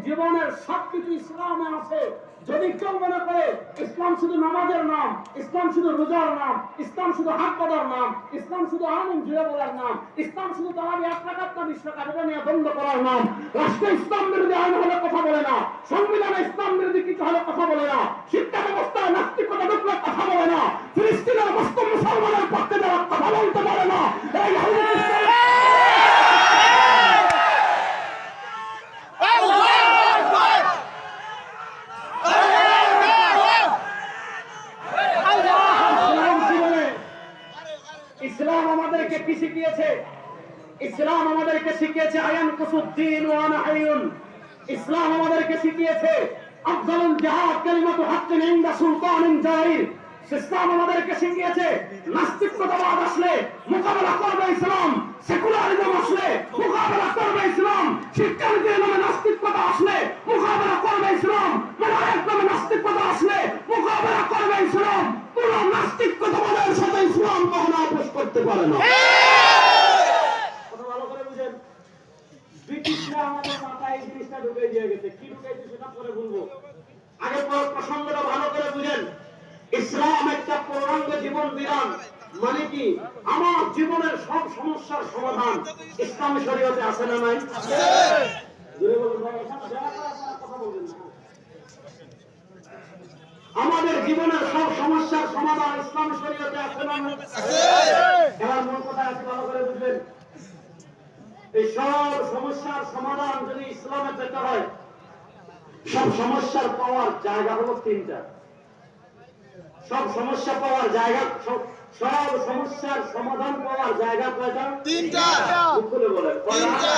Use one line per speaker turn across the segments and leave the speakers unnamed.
জীবনের সবকিছু ইসলামে আছে। যদি কেউ মনে করে ইসলাম শুধু নামাজের নাম, ইসলাম শুধু রোজার নাম, ইসলাম শুধু হাত বাঁধার নাম, ইসলাম শুধু আমিন জুড়ে বলার নাম, ইসলাম শুধু তারাবি 1 রাকাত না 20 রাকাত এটা নিয়ে বন্ধ করার নাম, রাষ্ট্রে ইসলাম বিরোধী আইন হলে কথা বলে না, সংবিধানে ইসলাম বিরোধী কিছু হলে কথা বলে না, শিক্ষা ব্যবস্থায় নাস্তিকতা ঢুকলে কথা বলে না, ফিলিস্তিনের মুসলিম মুসলমানের পক্ষে যারা কথা বলতে পারে না, এই ইসলাম আমাদেরকে কি শিখিয়েছে? ইসলাম আমাদেরকে শিখিয়েছে আয়ান কুসুদ্দিন ওয়া আনা হাইয়ুন। ইসলাম আমাদেরকে শিখিয়েছে আফজালুল জিহাদ কালিমাতু হাক্কিন ইনদা সুলতানিন জাহির। ইসলাম আমাদেরকে শিখিয়েছে নাস্তিকতাবাদ আসলে মোকাবেলা করবে ইসলাম, সেকুলারিজম আসলে মোকাবেলা করবে ইসলাম, শিক্ষানীতির নামে নাস্তিকতা আসলে মোকাবেলা করবে ইসলাম, মানবের নামে নাস্তিকতা আসলে মোকাবেলা করবে ইসলাম। কোন নাস্তিকতাবাদের সাথে ইসলাম কখনো আপোষ করতে পারে না। কথা ভালো করে বুঝেন। ব্রিটিশরা আমাদের মাথায় এই জিনিসটা ঢুকিয়ে দিয়ে গেছে। কি ঢুকিয়েছে সেটা পরে বলবো, আগে প্রসঙ্গটা ভালো করে বুঝেন। ইসলাম একটা পূর্ণাঙ্গ জীবন বিধান, মানে কি আমার জীবনের সব সমস্যার সমাধান ইসলামী শরীয়তে আছে না নাই? আমাদের জীবনের সব সমস্যার সমাধান ইসলামী শরীয়তে আছে না নাই? এবার মূল কথা আছে, ভালো করে বুঝবেন। এই সব সমস্যার সমাধান যদি ইসলামে পেতে হয়, সব সমস্যার পাওয়ার জায়গা হলো 3টা। সব সমস্যা পাওয়ার জায়গা, সব সমস্যার সমাধান পাওয়ার জায়গা কয়টা?
3টা।
বলে বলেন 3টা।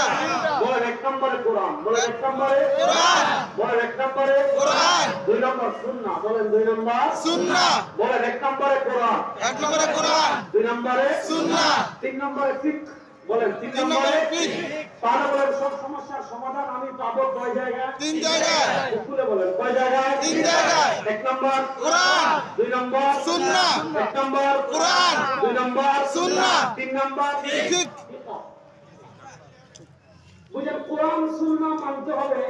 বলেন 1 নম্বরে কোরআন, বলেন 1 নম্বরে কোরআন, বলেন 1 নম্বরে কোরআন, 2 নম্বর সুন্নাহ, বলেন 2 নম্বর
সুন্নাহ,
বলেন 1 নম্বরে কোরআন,
1 নম্বরে কোরআন,
2 নম্বরে
সুন্নাহ,
3 নম্বরে ফিকহ, বলেন 3 নম্বরে ফিকহ। তাহলে বলেন সব সমস্যার সমাধান আমি পাবো কয় জায়গায়?
3 জায়গায়।
বলে বলেন কয় জায়গায়?
3 জায়গায়।
1 নম্বর
কোরআন,
2 নম্বর
সুন্নাহ,
1 নম্বর
কোরআন,
2 নম্বর
সুন্নাহ,
3 নম্বর
ফিকহ।
বুঝেন, কোরআন সুন্নাহ মানতে হবে।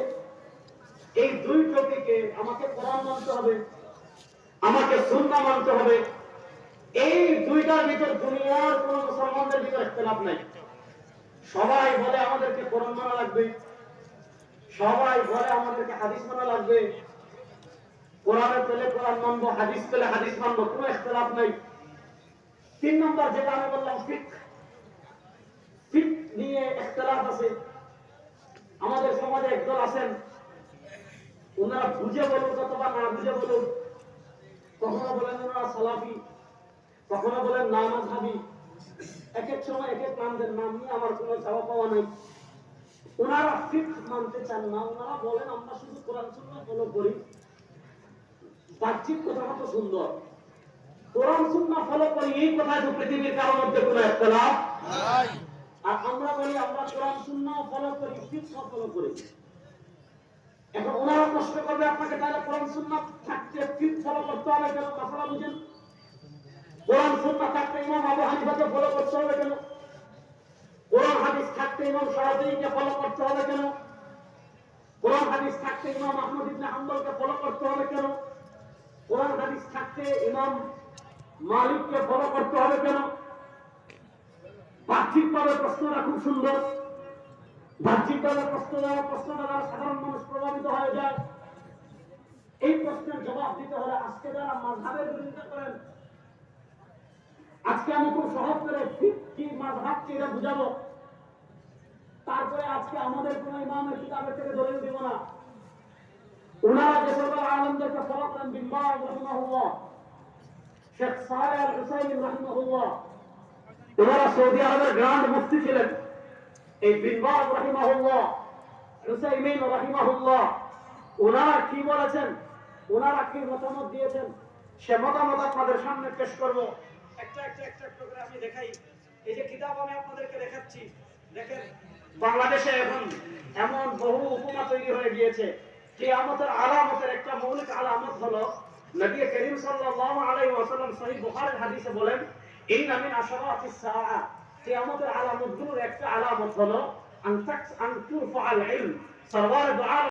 এই 2 টপিকে আমাকে কোরআন মানতে হবে, আমাকে সুন্নাহ মানতে হবে। এই 2টার ভিতর দুনিয়ার কোন মুসলমানদের ভিতর ইখতিলাফ নাই। সবাই বলে আমাদেরকে কোরআন মানা লাগবে, সবাই বলে আমাদেরকে হাদিস মানা লাগবে। কোরআনে পেলে কোরআন মানবো, হাদিস পেলে হাদিস মানবো, কোনো ইখতিলাফ নাই। 3 নম্বর যেটা আমি বললাম ফিকহ, ফিকহ নিয়ে ইখতিলাফ আছে। আমাদের সমাজে একদল আছেন, ওনারা বুঝে বলুন অথবা না বুঝে বলুন, কখনো বলেন ওনারা সালাফি, কখনো বলেন না মাযহাবি, এক এক সময় এক এক নামদের নাম নিয়ে আমার কোনো চাওয়া পাওয়া নাই। ওনারা ফিকহ মানতে চান না, ওনারা বলেন আমরা শুধু কোরআন সুন্নাহ ফলো করি। বাহ্যিক কথাটা তো সুন্দর, কোরআন সুন্নাহ ফলো করি, এই কথায় তো পৃথিবীর কারোর মধ্যে কোনো ইখতিলাফ নাই। আর আমরা বলি আমরা কোরআন সুন্নাহ ফলো করি, ফিকহ ফলো করি। এখন ওনারা প্রশ্ন করবে আপনাকে, তাহলে কোরআন সুন্নাহ থাকতে ফিকহ ফলো করতে হবে কেন? মাসালা বুঝেন। কোরআন সুন্নাহ থাকতে ইমাম আবু হানিফাকে ফলো করতে হবে কেন? কোরআন হাদিস থাকতে ইমাম শাফিঈকে ফলো করতে হবে কেন? কোরআন হাদিস থাকতে ইমাম আহমদ ইবনে হাম্বলকে ফলো করতে হবে কেন? কোরআন হাদিস থাকতে ইমাম মালিককে ফলো করতে হবে কেন? বাহ্যিকভাবে প্রশ্নটা খুব সুন্দর, বাহ্যিকভাবে প্রশ্নটা দ্বারা সাধারণ মানুষ প্রভাবিত হয়ে যায়। এই প্রশ্নের জবাব দিতে হলে আজকে যারা মাযহাবের বিরোধিতা করেন, আজকে আমি খুব সহজ করে ফিকহ কি মাযহাব কি এটা বুঝাবো। তারপরে আজকে আমাদের কোন ইমামের কিতাবের থেকে দলিল দিব না। ওনারা যে সকল আলেমদেরকে ফলো করেন, বিন বাজ রাহিমাহুল্লাহ, শেখ সালেহ আল হুসাইনি রাহিমাহুল্লাহ, ওনারা সৌদি আরবের গ্র্যান্ড মুফতি ছিলেন। এই বিন বাজ রাহিমাহুল্লাহ, হুসাইমিন রাহিমাহুল্লাহ, ওনারা কি বলেছেন, ওনারা কি মতামত দিয়েছেন, সে মতামত আপনাদের সামনে পেশ করব। একটা করে আমি দেখাই। এই যে কিতাব আমি আপনাদেরকে দেখাচ্ছি, দেখেন বাংলাদেশে এখন এমন বহু উপমা তৈরি হয়ে গিয়েছে। কিয়ামতের আলামতের একটা মৌলিক আলামত হলো নবী করিম সাল্লাল্লাহু আলাইহি ওয়াসাল্লাম সহিহ বুখারীর হাদিসে বলেন, ইন্না মিন আশরাতিস সাআ, কিয়ামতের আলামতগুলোর একটা আলামত হলো আন তুরফা আল ইলম, সরওয়ার দুআ